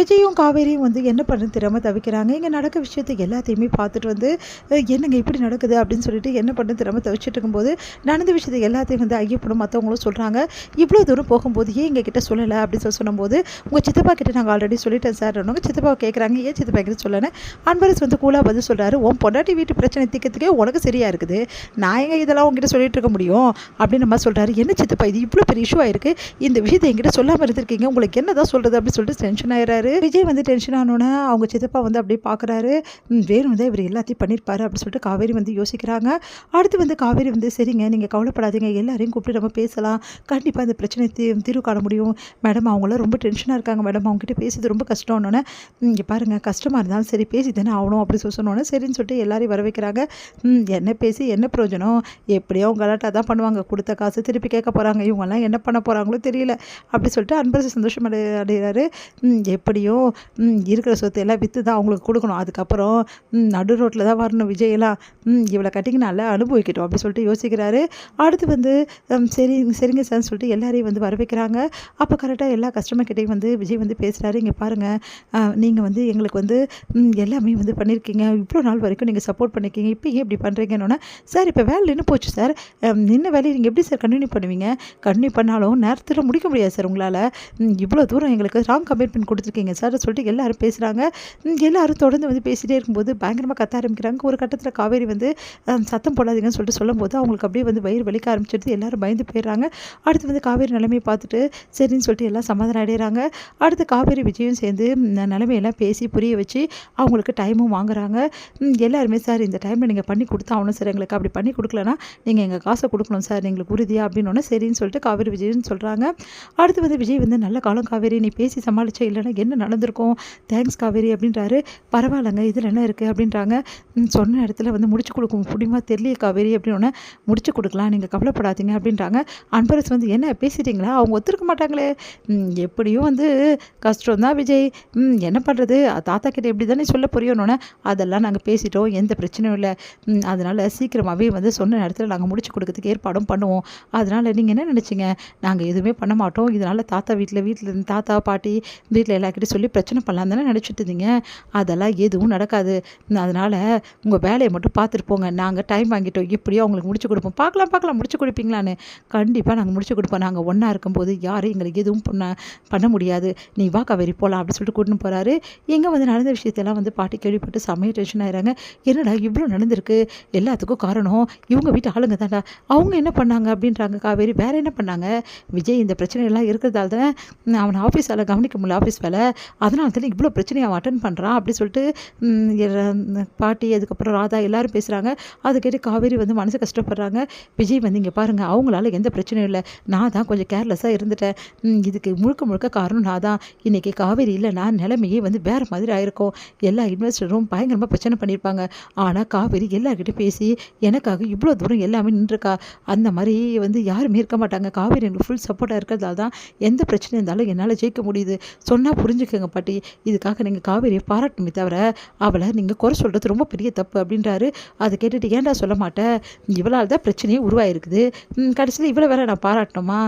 விஜயும் காவேரியும் என்ன பண்ணுன்னு தெரியாம தவிக்கிறாங்க. இங்க நடக்க விஷயத்த எல்லாத்தையுமே பார்த்துட்டு என்னங்க இப்படி நடக்குது அப்படின்னு சொல்லிட்டு என்ன பண்ணுன்னு தெரியாம தவிச்சிட்டு இருக்கும்போது, நடந்த விஷயத்த எல்லாத்தையும் ஐயப்பனும் மத்தவங்களும் சொல்றாங்க. "இவ்வளோ தூரம் போகும்போது ஏன் எங்ககிட்ட சொல்லல?" அப்படின்னு சொல்லும்போது, "உங்க சித்தப்பா கிட்ட நாங்க ஆல்ரெடி சொல்லிட்டேன் சார்ன்னவங்க." சித்தப்பாவ கேட்குறாங்க, "ஏன் சித்தப்பா என்கிட்ட சொல்லன்னு?" அன்பரஸ் கூலா பதில் சொல்றாரு, "உன் பொண்டாட்டி வீட்டு பிரச்சனை தீர்க்கறதுக்கே உனக்கு சரியா இருக்குது. நான் எங்க இதெல்லாம் உன்கிட்ட சொல்லிட்டு இருக்க முடியும்?" அப்படின்னு நம்ம சொல்றாரு. "என்ன சித்தப்பா இது இவ்வளோ பெரிய இஷ்யூ ஆயிருக்கு. இந்த விஷயத்த என்கிட்ட சொல்லாம இருந்திருக்கீங்க. உங்களுக்கு என்னதான் சொல்றது?" அப்படின்னு சொல்லிட்டு டென்ஷன் ஆயிடுறாரு. விஜய் டென்ஷன் ஆனோன்னே அவங்க சித்தப்பா அப்படியே பார்க்குறாரு. வேணும் தான் இவர் எல்லாத்தையும் பண்ணியிருப்பாரு அப்படின்னு சொல்லிட்டு காவேரி யோசிக்கிறாங்க. அடுத்து காவேரி சரிங்க நீங்கள் கவலைப்படாதீங்க, எல்லாரையும் கூப்பிட்டு நம்ம பேசலாம், கண்டிப்பாக இந்த பிரச்சனை தீர்வு காண முடியும் மேடம். அவங்களாம் ரொம்ப டென்ஷனாக இருக்காங்க மேடம், அவங்ககிட்ட பேசுறது ரொம்ப கஷ்டம்னோன்னே, இங்கே பாருங்கள் கஷ்டமாக இருந்தாலும் சரி பேசி தானே ஆகணும் அப்படின்னு சொன்னோன்னே சரின்னு சொல்லிட்டு எல்லாரையும் வர வைக்கிறாங்க. என்ன பேசி என்ன பிரயோஜனம், எப்படியோ அவங்க கலாட்டா தான் பண்ணுவாங்க, கொடுத்த காசு திருப்பி கேட்க போகிறாங்க, இவங்கெல்லாம் என்ன பண்ண போகிறாங்களோ தெரியல அப்படி சொல்லிட்டு அன்பரசு சந்தோஷம் அடைகிறாரு. எப்படியோ இருக்கிற சொத்தை எல்லாம் விற்று தான் அவங்களுக்கு கொடுக்கணும், அதுக்கப்புறம் நடு ரோட்டில் தான் வரணும் விஜயெல்லாம், இவளை கட்டிங்க நல்லா அனுபவிக்கட்டும் அப்படி சொல்லிட்டு யோசிக்கிறாரு. அடுத்து சரி சரிங்க சார்னு சொல்லிட்டு எல்லாரையும் வர வைக்கிறாங்க. அப்போ கரெக்டாக எல்லா கஸ்டமர் கிட்டையும் விஜய் பேசுகிறாரு. இங்கே பாருங்கள், நீங்கள் எங்களுக்கு எல்லாமே பண்ணியிருக்கீங்க, இவ்வளோ நாள் வரைக்கும் நீங்கள் சப்போர்ட் பண்ணியிருக்கீங்க, இப்போ ஏன் இப்படி பண்ணுறீங்கன்னொன்னே, சார் இப்போ வேலை நின்று போச்சு சார், நின்ன வேலையை நீங்கள் எப்படி சார் கண்டினியூ பண்ணுவீங்க, கண்டினியூ பண்ணாலும் நேரத்தில் முடிக்க முடியாது சார் உங்களால், இவ்வளோ தூரம் எங்களுக்கு ராங் கமிட்மெண்ட் கொடுத்துருக்கீங்க சார் சொல்லிட்டு எல்லாரும் பேசுகிறாங்க. எல்லாரும் தொடர்ந்து பேசிகிட்டே இருக்கும்போது பயங்கரமாக கத்த ஆரம்பிக்கிறாங்க. ஒரு கட்டத்தில் காவேரி சத்தம் போடாதீங்கன்னு சொல்லிட்டு சொல்லும்போது அவங்களுக்கு அப்படியே வயிறு வலிக்க ஆரம்பிச்சிடுது. எல்லாரும் பயந்து போயிடுறாங்க. அடுத்து காவேரி நிலைமையை பார்த்துட்டு சரின்னு சொல்லிட்டு எல்லாம் சமாதானம் அடைகிறாங்க. அடுத்து காவேரி விஜயும் சேர்ந்து நிலைமையெல்லாம் பேசி புரிய வச்சு அவங்களுக்கு டைமும் வாங்குறாங்க. எல்லாருமே சார் இந்த டைமில் நீங்கள் பண்ணி கொடுத்தாகணும் சார், எங்களுக்கு அப்படி பண்ணி கொடுக்கலன்னா நீங்கள் எங்கள் காசை கொடுக்கணும் சார் எங்களுக்கு உறுதியாக அப்படின்னு சரின்னு சொல்லிட்டு காவேரி விஜயன்னு சொல்கிறாங்க. அடுத்து விஜய் நல்ல காலம் காவேரி, நீ பேசி சமாளிச்சா, இல்லைன்னா என்ன நடந்திருக்கும், தேங்க்ஸ் காவேரி அப்படின்றாரு. பரவாயில்லைங்க இதில் என்ன இருக்குது அப்படின்றாங்க. சொன்ன இடத்துல முடிச்சு கொடுக்க முடியுமா தெரியல காவேரி அப்படின்னு, முடிச்சு கொடுக்கலாம் நீங்கள் கவலைப்படாதீங்க அப்படின்றாங்க. அன்பரஸ் என்ன பேசிட்டீங்களா, அவங்க ஒத்துருக்க மாட்டாங்களே, எப்படியும் கஷ்டம் தான் விஜய், என்ன பண்ணுறது, தாத்தா கிட்ட எப்படி தானே சொல்ல புரியணுன்னே, அதெல்லாம் நாங்கள் பேசிட்டோம், எந்த பிரச்சனையும் இல்லை, அதனால் சீக்கிரமாகவே சொன்ன இடத்துல நாங்கள் முடிச்சு கொடுக்கறதுக்கு ஏற்பாடும் பண்ணுவோம், அதனால் நீங்கள் என்ன நினச்சிங்க, நாங்கள் எதுவுமே பண்ண மாட்டோம், இதனால் தாத்தா வீட்டில் தாத்தா பாட்டி வீட்டில் எல்லாருக்கிட்டையும் சொல்லி பிரச்சனை பண்ணலாம் தானே நினச்சிட்டு இருந்தீங்க, அதெல்லாம் எதுவும் நடக்காது, அதனால் உங்கள் வேலையை மட்டும் பார்த்துட்டு போங்க, நாங்கள் டைம் வாங்கிட்டோம், எப்படியோ அவங்களுக்கு முடிச்சு கொடுப்போம், பார்க்கலாம் முடிச்சு கொடுப்பீங்களான்னு, கண்டிப்பாக நாங்கள் முடிச்சு கொடுப்போம், நாங்கள் ஒன்றா இருக்கும்போது யாரும் எங்களுக்கு எதுவும் பண்ண முடியாது, நீ வா காவேரி போகலாம் அப்படின்னு சொல்லிட்டு கூட்டின்னு போகிறாரு. எங்கே நடந்த விஷயத்தெல்லாம் பாட்டி கேள்விப்பட்டு செம்மையாக டென்ஷன் ஆகிறாங்க. என்னடா இவ்வளோ நடந்திருக்கு, எல்லாத்துக்கும் காரணம் இவங்க வீட்டு ஆளுங்க தான்டா, அவங்க என்ன பண்ணாங்க அப்படின்றாங்க காவேரி. வேறு என்ன பண்ணாங்க, விஜய் இந்த பிரச்சனையெல்லாம் இருக்கிறதால தான் அவனை ஆஃபீஸ் வேலை கவனிக்க முடியல, ஆஃபீஸ் வேலை, அதனால தானே இவ்வளோ பிரச்சனையை அவன் அட்டன் பண்ணுறான் அப்படி சொல்லிட்டு பாட்டி அதுக்கப்புறம் ராதா எல்லாரும் பேசுகிறாங்க. அதை கேட்டு காவேரி மனசு கஷ்டப்படுறாங்க. விஜய் இங்கே பாருங்கள், அவங்களால எந்த பிரச்சனையும் இல்லை, நான் தான் கொஞ்சம் கேர்லெஸ்ஸாக இருந்துட்டேன், இதுக்கு முழுக்க காரணம் நான் தான், இன்றைக்கி காவேரி இல்லைனா நிலைமையே வேறு மாதிரி ஆயிருக்கும், எல்லா இன்வெஸ்டரும் பயங்கரமாக பிரச்சனை பண்ணியிருப்பாங்க, ஆனால் காவேரி எல்லாருக்கிட்டையும் பேசி எனக்காக இவ்வளோ தூரம் எல்லாமே நின்றுருக்கா, அந்த மாதிரி யாருமே இருக்க மாட்டாங்க, காவேரி எனக்கு ஃபுல் சப்போர்ட்டாக இருக்கிறதால தான் எந்த பிரச்சனை இருந்தாலும் என்னால் ஜெயிக்க முடியுது, சொன்னால் புரிஞ்சுக்கோங்க பாட்டி, இதுக்காக நீங்கள் காவேரியை பாராட்டணுமே தவிர அவளை நீங்கள் குறை சொல்கிறது ரொம்ப பெரிய தப்பு அப்படின்றாரு. அதை கேட்டுட்டு ஏன்டா சொல்ல மாட்டேன், இவளால் தான் பிரச்சனையே உருவாயிருக்குது, கடைசியில் இவ்வளோ வேற நான் பாராட்டணுமா,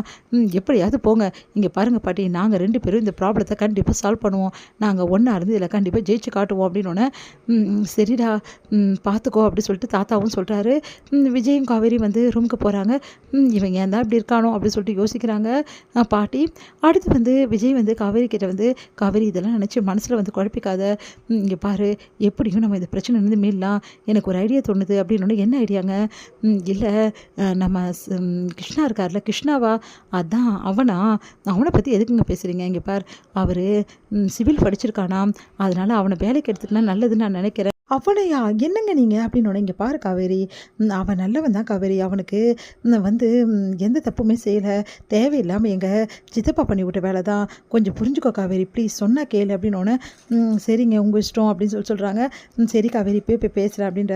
எப்படியாவது போங்க, இங்கே பாருங்கள் பாட்டி, நாங்கள் 2 பேரும் இந்த ப்ராப்ளத்தை கண்டிப்பாக சால்வ் பண்ணுவோம், நாங்கள் ஒன்றா இருந்து இதில் கண்டிப்பாக ஜெயிச்சு காட்டுவோம் அப்படின்னோடனே, சரிடா பார்த்துக்கோ அப்படி சொல்லிட்டு தாத்தாவும் சொல்கிறாரு. விஜயும் காவேரி ரூமுக்கு போகிறாங்க. இவங்க ஏன் தான் இப்படி இருக்கானோ அப்படின்னு சொல்லிட்டு யோசிக்கிறாங்க பாட்டி. அடுத்து விஜய் காவேரி கிட்ட காவேரி இதெல்லாம் நினச்சி மனசில் குழப்பிக்காத, இங்கே பாரு எப்படியும் நம்ம இந்த பிரச்சனை மீறலாம், எனக்கு ஒரு ஐடியா தோணுது அப்படின்னு. என்ன ஐடியாங்க, இல்லை நம்ம கிருஷ்ணா இருக்கார்ல, கிருஷ்ணாவா, அதான் அவனை பற்றி எதுக்குங்க பேசுகிறீங்க, இங்கே பார் அவர் சிவில் படிச்சிருக்கானா, அதனால் அவனை வேலைக்கு எடுத்துக்கினா நல்லதுன்னு நான் நினைக்கிறேன். அவனையா, என்னங்க நீங்கள் அப்படின்னு. இங்கே பாரு காவேரி, அவன் நல்லவன் தான் காவேரி, அவனுக்கு எந்த தப்புமே செய்யலை, தேவையில்லாமல் எங்கள் சித்தப்பா பண்ணி விட்ட வேலை தான், கொஞ்சம் புரிஞ்சுக்கோ காவேரி ப்ளீஸ், சொன்னால் கேளு அப்படின்னோடனே, சரிங்க உங்கள் இஷ்டம் அப்படின்னு சொல்கிறாங்க. சரி காவேரி போய் பேசுகிறேன் அப்படின்றாரு.